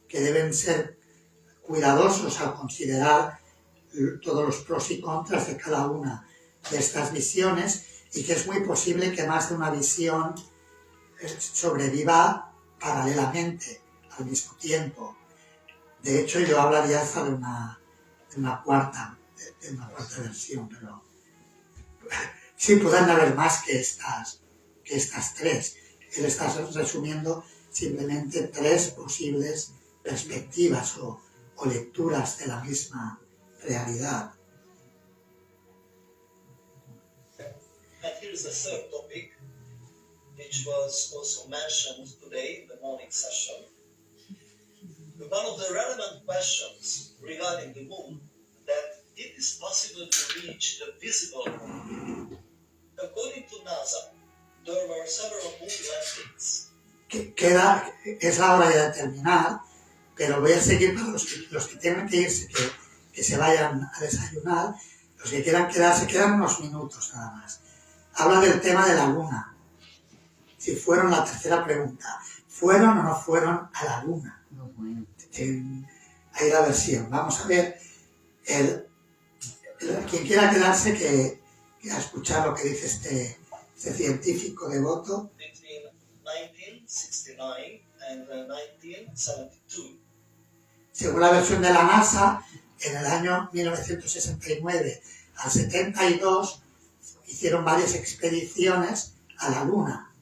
que deben ser cuidadosos al considerar todos los pros y contras de cada una de estas visiones, y que es muy posible que más de una visión sobreviva paralelamente al mismo tiempo. De hecho, yo hablaría hasta de una cuarta versión, pero sí pueden haber más que estas tres. Él está resumiendo simplemente tres posibles perspectivas o lecturas de la misma realidad. And here's the third topic, which was also mentioned today in the morning session. One of the relevant questions regarding the moon, that it is possible to reach the visible moon. According to NASA, there were several moon landings. Es la hora de terminar, pero voy a seguir para los que tengan que irse, que se vayan a desayunar. Los que quieran quedarse, quedan unos minutos nada más. Habla del tema de la luna. Si fueron, la tercera pregunta, ¿fueron o no fueron a la luna? Ahí la versión. Vamos a ver, quien quiera quedarse, que a escuchar lo que dice este científico devoto. Between 1969 and 1972. Según la versión de la NASA, en el año 1969 al 72 hicieron varias expediciones a la Luna.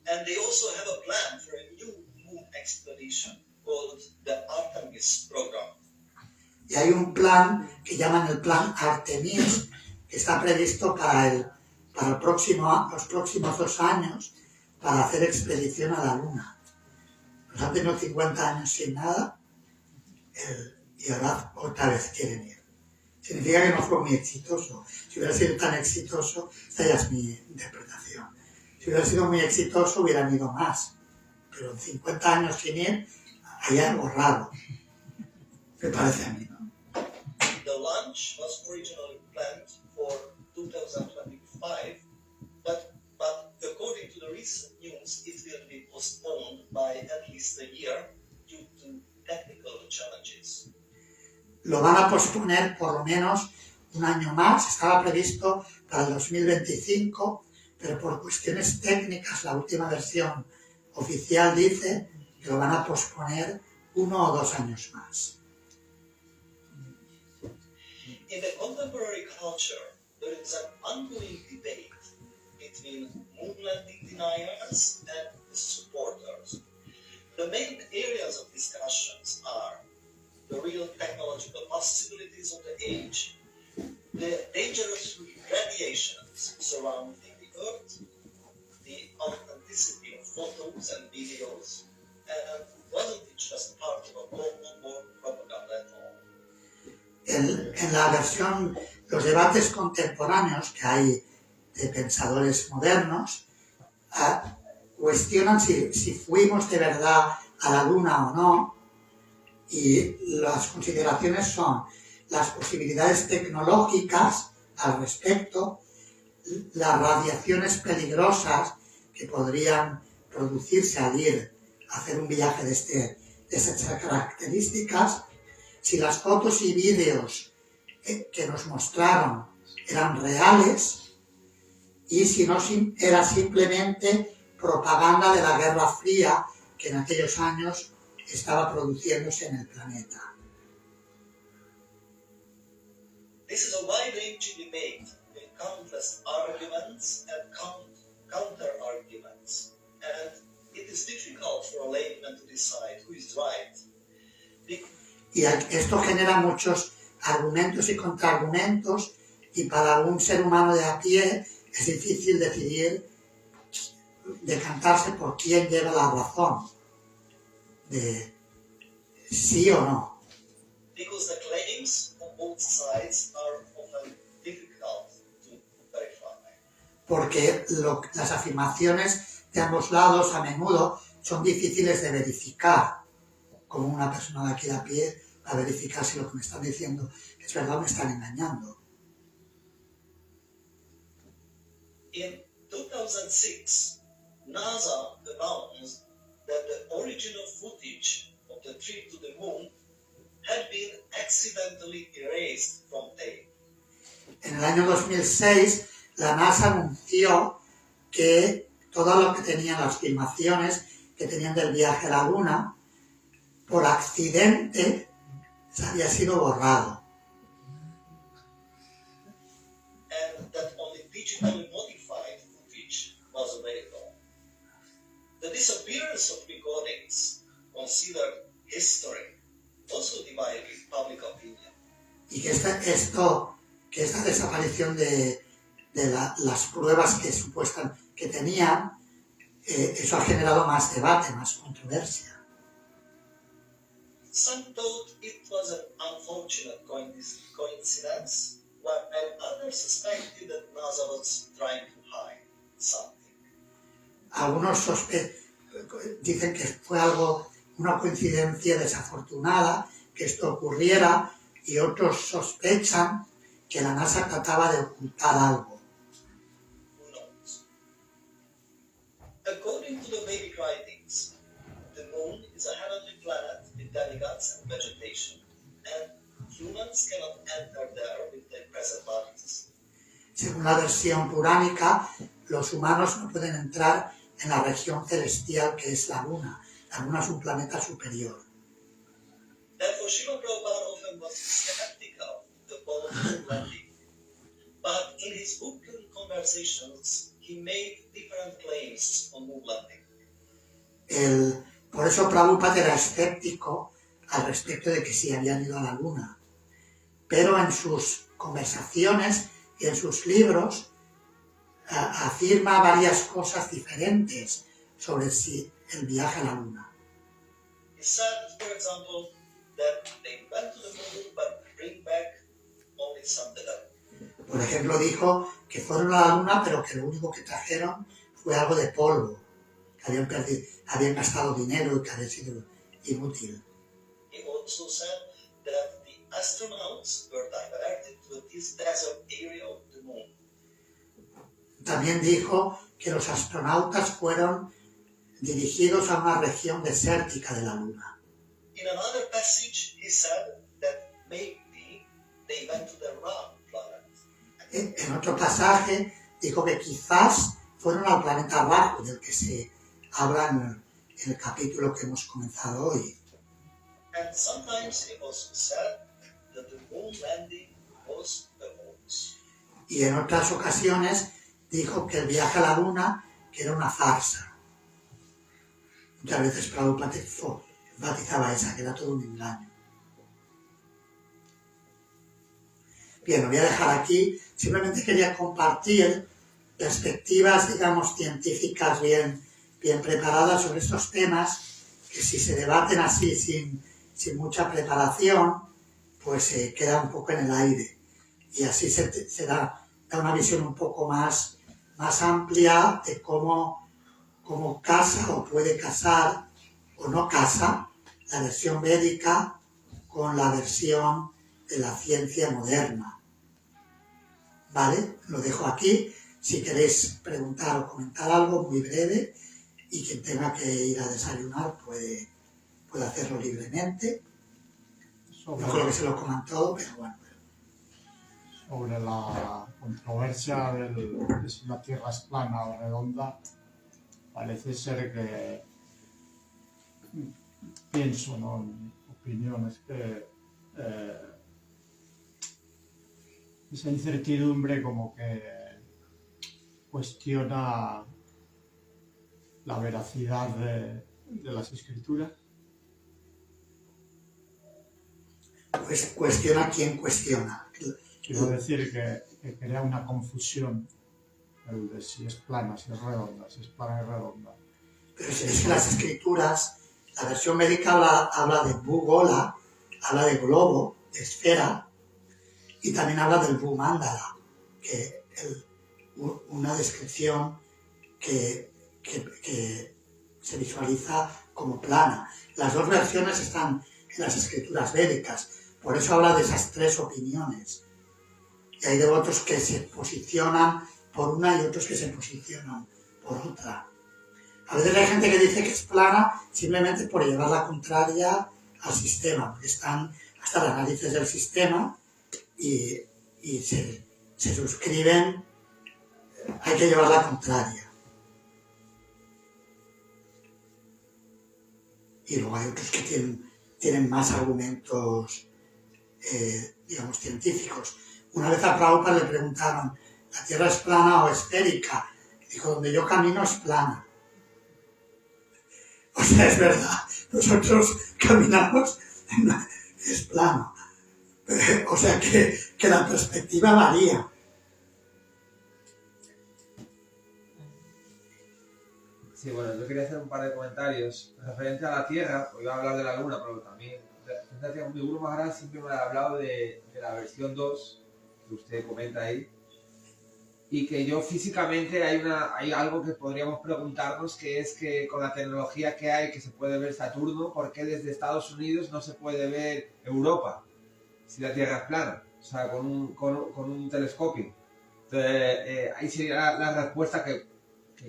And they also have a plan for a new moon expedition called the Artemis program. Y hay un plan que llaman el plan Artemis, que está previsto para los próximos 2 años para hacer expedición a la Luna. Nos han tenido 50 años sin nada y ahora otra vez quieren ir. Significa que no fue muy exitoso. Si hubiera sido tan exitoso, esta ya es mi interpretación. Si hubiera sido muy exitoso, hubieran ido más. Pero en 50 años sin ir, hay algo raro. Me parece a mí, ¿no? The launch was originally planned for 2025, but according to the recent news, it will be postponed by at least a year due to technical challenges. Lo van a posponer por lo menos un año más. Estaba previsto para el 2025, pero por cuestiones técnicas, la última versión oficial dice que lo van a posponer 1 o 2 años más. In the contemporary culture, there is an ongoing debate between moon landing deniers and the supporters. The main areas of discussions are the real technological possibilities of the age, the dangerous radiations surrounding the Earth, the authenticity of photos and videos, and wasn't it just part of a Cold War propaganda at all? En la versión, los debates contemporáneos que hay de pensadores modernos cuestionan si fuimos de verdad a la Luna o no, y las consideraciones son las posibilidades tecnológicas al respecto, las radiaciones peligrosas que podrían producirse al ir a hacer un viaje de estas características, si las fotos y vídeos que nos mostraron eran reales y si no era simplemente propaganda de la Guerra Fría que en aquellos años estaba produciéndose en el planeta. This is a wide-ranging debate with countless arguments and counter-arguments, and it is difficult for a layman argument to decide who is right. Y esto genera muchos argumentos y contraargumentos, y para un ser humano de a pie es difícil decidir, decantarse por quién lleva la razón, de sí o no. Because the claims on both sides are often difficult to verify. Porque las afirmaciones de ambos lados a menudo son difíciles de verificar. Como una persona de aquí de a pie, a verificar si lo que me están diciendo es verdad o me están engañando. In 2006, NASA announced that the original footage of the trip to the moon had been accidentally erased from tape. En el año 2006, la NASA anunció que todo lo que tenían las filmaciones que tenían del viaje a la Luna, por accidente, se había sido borrado. And that only digitally modified footage was available. The disappearance of recordings, considered history, also divided public opinion. Y que esta desaparición de las pruebas que supuestamente que tenían, eso ha generado más debate, más controversia. Some thought it was an unfortunate coincidence, while others suspected that NASA was trying to hide something. Algunos dicen que fue una coincidencia desafortunada que esto ocurriera, y otros sospechan que la NASA trataba de ocultar algo. Who knows? According to the Vedic writings, the moon is a heavenly planet with demigods and vegetation, and humans cannot enter there with their present bodies. Según la versión puránica, los humanos no pueden entrar en la región celestial que es la Luna. La Luna es un planeta superior. Therefore, Srila Prabhupada often was skeptical about moon landing. But in his book and conversations, he made different claims on moon landing. Por eso Prabhupada era escéptico al respecto de que sí habían ido a la Luna. Pero en sus conversaciones y en sus libros afirma varias cosas diferentes sobre el viaje a la Luna. He said, for example, that they went to the moon but bring back only some data. Por ejemplo, dijo que fueron a la Luna, pero que lo único que trajeron fue algo de polvo, que habían gastado dinero y que había sido inútil. He also said that the astronauts were diverted to this desert area of the moon. También dijo que los astronautas fueron dirigidos a una región desértica de la Luna. In another passage, he said that maybe they went to the wrong planet. En otro pasaje dijo que quizás fueron al planeta Rahu, del que se habla en el capítulo que hemos comenzado hoy. And sometimes it was said that the moon landing was a hoax. Y en otras ocasiones dijo que el viaje a la Luna que era una farsa. Muchas veces Prabhupada enfatizaba esa, que era todo un engaño. Bien, lo voy a dejar aquí. Simplemente quería compartir perspectivas, digamos, científicas bien preparadas sobre estos temas, que si se debaten así sin mucha preparación, pues se queda un poco en el aire. Y así se da una visión un poco más amplia de cómo casa o puede casar o no casa la versión védica con la versión de la ciencia moderna. ¿Vale? Lo dejo aquí. Si queréis preguntar o comentar algo muy breve, y quien tenga que ir a desayunar puede hacerlo libremente. No creo que se lo coman todo, pero bueno. Sobre la controversia de si la Tierra es plana o redonda, parece ser que, pienso, ¿no?, en mi opinión, es que esa incertidumbre como que cuestiona la veracidad de las escrituras? Pues cuestiona quién cuestiona. Quiero decir que crea una confusión el de si es plana, si es redonda, si es plana y redonda. Pero es que las escrituras, la versión médica habla de bugola, habla de globo, de esfera, y también habla del bhumandala, que una descripción que se visualiza como plana. Las dos versiones están en las escrituras védicas, por eso habla de esas tres opiniones. Y hay devotos que se posicionan por una y otros que se posicionan por otra. A veces hay gente que dice que es plana simplemente por llevar la contraria al sistema, porque están hasta las narices del sistema y se suscriben, hay que llevar la contraria. Y luego hay otros que tienen más argumentos, digamos, científicos. Una vez a Prabhupada le preguntaron, ¿la Tierra es plana o esférica? Dijo, donde yo camino es plana. O sea, es verdad, nosotros caminamos, es plano. O sea que la perspectiva varía. Sí, bueno, yo quería hacer un par de comentarios referente a la Tierra, porque iba a hablar de la Luna, pero también, mi Guru Maharaj siempre me ha hablado de la versión 2, que usted comenta ahí, y que yo físicamente hay algo que podríamos preguntarnos, que es que con la tecnología que hay, que se puede ver Saturno, ¿por qué desde Estados Unidos no se puede ver Europa, si la Tierra es plana? O sea, con un telescopio. Entonces, ahí sería la respuesta que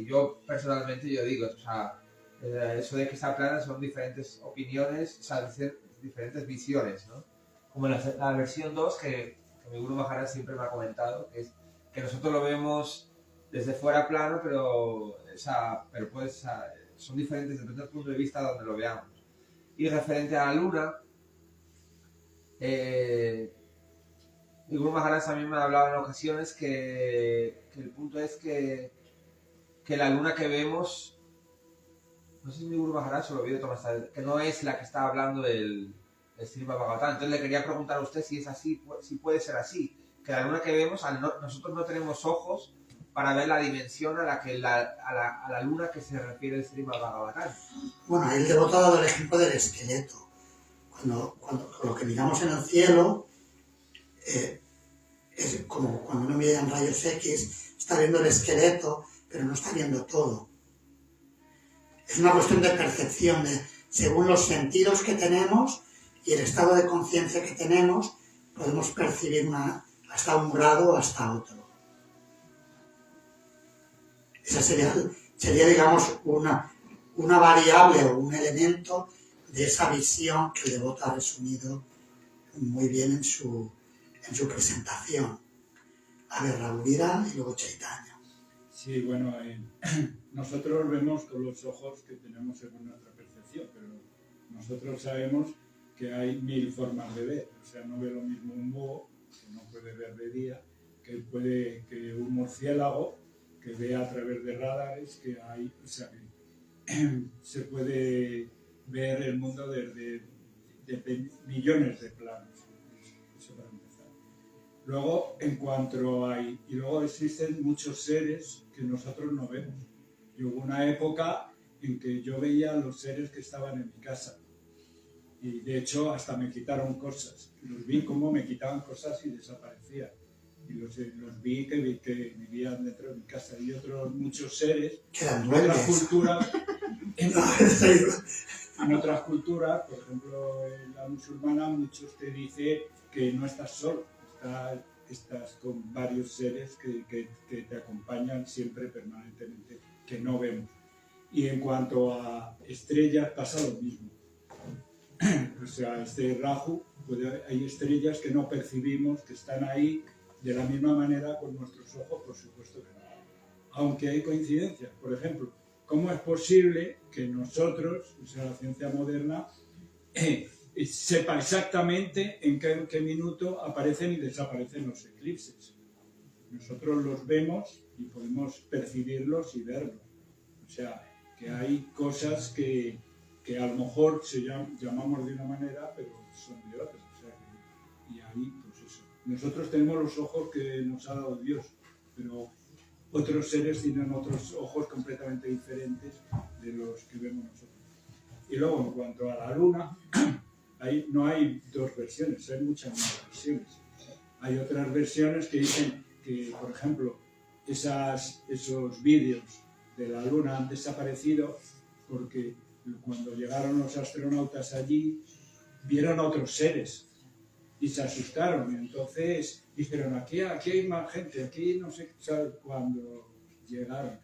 yo personalmente digo, o sea, eso de que está plana son diferentes opiniones, o sea, diferentes visiones, ¿no? Como la versión 2 que mi Guru Maharaj siempre me ha comentado, que es que nosotros lo vemos desde fuera plano, pero pues, son diferentes, depende del punto de vista donde lo veamos. Y referente a la Luna, mi Guru Maharaj también me ha hablado en ocasiones que el punto es que la Luna que vemos, no sé si mi Guru Maharaj se lo vio de tomar, que no es la que está hablando del Srimad Bhagavatam. Entonces le quería preguntar a usted si es así, si puede ser así, que la Luna que vemos, nosotros no tenemos ojos para ver la dimensión a la Luna que se refiere el Srimad Bhagavatam. Bueno, ahí el devoto ha dado el ejemplo del esqueleto. Cuando lo que miramos en el cielo, es como cuando uno mira en rayos X, está viendo el esqueleto, pero no está viendo todo. Es una cuestión de percepción, según los sentidos que tenemos y el estado de conciencia que tenemos, podemos percibir hasta un grado o hasta otro. Esa sería digamos, una variable o un elemento de esa visión que el devoto ha resumido muy bien en su presentación. A ver, Raulira y luego Chaitanya. Sí, bueno, nosotros vemos con los ojos que tenemos según nuestra percepción, pero nosotros sabemos que hay 1000 formas de ver. O sea, no ve lo mismo un búho, que no puede ver de día, que un murciélago, que ve a través de radares, o sea, que se puede ver el mundo desde millones de planos. Eso para empezar. Luego, y luego existen muchos seres que nosotros no vemos. Y hubo una época en que yo veía los seres que estaban en mi casa. Y de hecho hasta me quitaron cosas. Los vi como me quitaban cosas y desaparecían. Y los vi que vivían dentro de mi casa. Y otros muchos seres en otras culturas, en otras culturas, por ejemplo en la musulmana, muchos te dicen que no estás solo. Estás con varios seres que te acompañan siempre, permanentemente, que no vemos. Y en cuanto a estrellas pasa lo mismo. O sea, Rahu, hay estrellas que no percibimos, que están ahí de la misma manera con nuestros ojos, por supuesto que no. Aunque hay coincidencias. Por ejemplo, ¿cómo es posible que nosotros, o sea, la ciencia moderna, sepa exactamente en qué minuto aparecen y desaparecen los eclipses? Nosotros los vemos y podemos percibirlos y verlos. O sea, que hay cosas que que a lo mejor llamamos de una manera, pero son de otra. O sea, y ahí, pues eso. Nosotros tenemos los ojos que nos ha dado Dios, pero otros seres tienen otros ojos completamente diferentes de los que vemos nosotros. Y luego, en cuanto a la luna, no hay dos versiones, hay muchas más versiones. Hay otras versiones que dicen que, por ejemplo, esos vídeos de la luna han desaparecido porque cuando llegaron los astronautas allí vieron a otros seres y se asustaron y entonces dijeron aquí hay más gente, aquí no sé, ¿sabes? Cuando llegaron.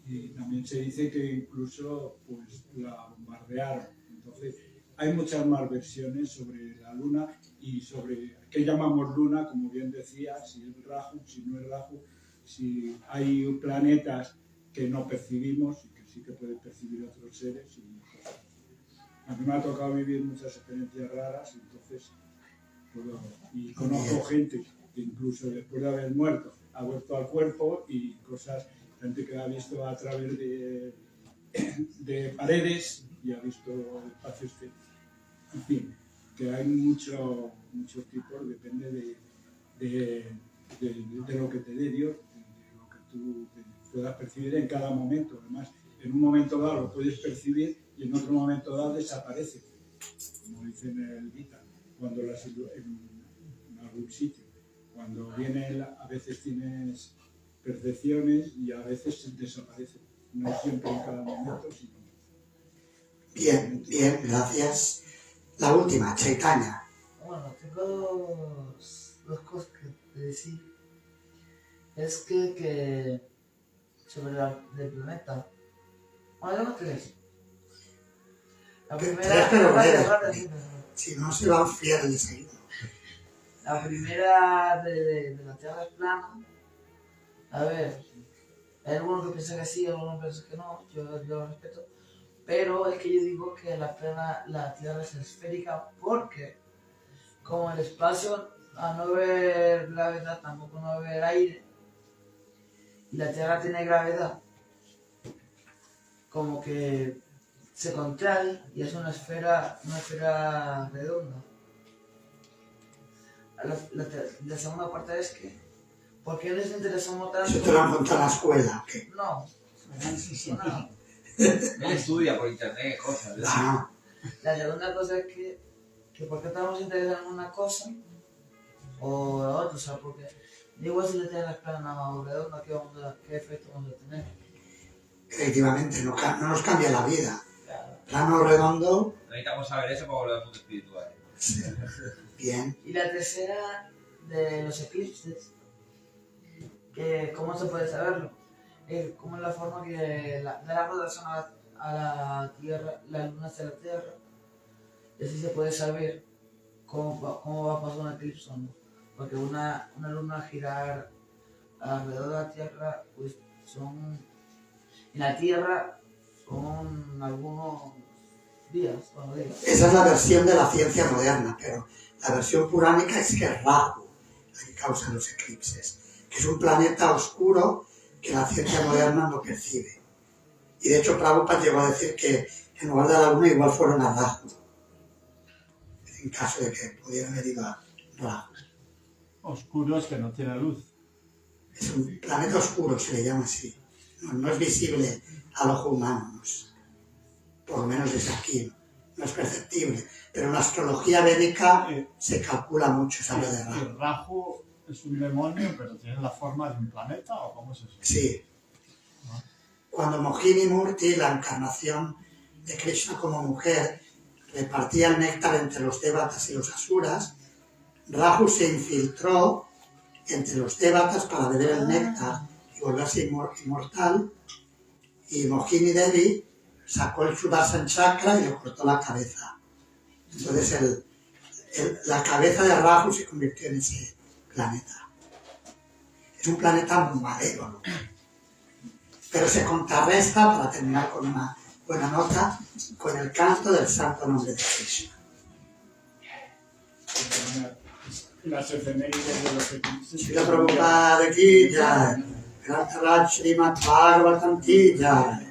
Y también se dice que incluso pues la bombardearon. Entonces hay muchas más versiones sobre la luna y sobre qué llamamos luna, como bien decía, si es Rahu, si no es Rahu, si hay planetas que no percibimos y que sí que pueden percibir otros seres. A mí me ha tocado vivir muchas experiencias raras, entonces y conozco gente que incluso después de haber muerto ha vuelto al cuerpo y cosas, gente que ha visto a través de paredes y ha visto espacios que, en fin, que hay muchos tipos, depende de lo que te dé Dios, de lo que tú puedas percibir en cada momento. Además, en un momento dado lo puedes percibir y en otro momento dado desaparece, como dice en el Gita, cuando en algún sitio. Cuando viene, a veces tienes percepciones y a veces desaparece. No siempre en cada momento, sino... Bien, gracias. La última, Chaitanya. Bueno, tengo dos cosas que decir. Es que sobre del planeta. Bueno, tengo tres. La primera... Pero si no se va a enfriar el desayuno. La primera de la Tierra es plana. A ver, hay algunos que piensan que sí, algunos que piensan que no, yo lo respeto. Pero es que yo digo que la Tierra es esférica porque, como el espacio, al no haber gravedad, tampoco no va a haber aire, y la Tierra tiene gravedad, como que se contrae y es una esfera redonda. La segunda parte es que, ¿por qué les interesamos tanto? ¿Eso te lo han contado en la escuela? ¿Qué? No. Él estudia por internet cosas. Ah, La segunda cosa es que ¿por qué estamos interesados en una cosa o la otra? O sea, porque igual si le tienes la plana o redonda, ¿qué efecto vamos a tener? efectivamente, no nos cambia la vida. Claro. Plano o redondo, Necesitamos saber eso para volver al mundo espiritual. bien. Y la tercera, de los eclipses, que ¿cómo se puede saberlo? ¿Cómo es la forma que da la rotación a la Tierra, la Luna hacia la Tierra? Y así se puede saber cómo va a pasar un eclipse o no. Porque una luna girar alrededor de la Tierra, pues en la Tierra son algunos días. Esa es la versión de la ciencia moderna, pero la versión puránica es que es Rahu la que causa los eclipses, que es un planeta oscuro que la ciencia moderna no percibe. Y de hecho Prabhupada llegó a decir que en lugar de la luna igual fueron a Rahu, en caso de que pudiera haber ido a Rahu. Oscuro es que no tiene luz. Es un planeta oscuro, se le llama así. No es visible al ojo humano, por lo menos desde aquí, no es perceptible. Pero en la astrología védica se calcula mucho esa de Rahu. ¿El Rahu es un demonio, pero tiene la forma de un planeta o cómo es eso? Sí. Cuando Mohini Murti, la encarnación de Krishna como mujer, repartía el néctar entre los devatas y los asuras, Rahu se infiltró entre los devatas para beber el néctar y volverse inmortal, y Mohini Devi sacó el Sudarshan Chakra y le cortó la cabeza. Entonces la cabeza de Rahu se convirtió en ese planeta. Es un planeta malévolo. Pero se contrarresta, para terminar con una buena nota, con el canto del santo nombre de Krishna. Las efemérides de los eclipses. Srila Prabhupada ki jai, Granth Raj Srimad Bhagavatam ki jai.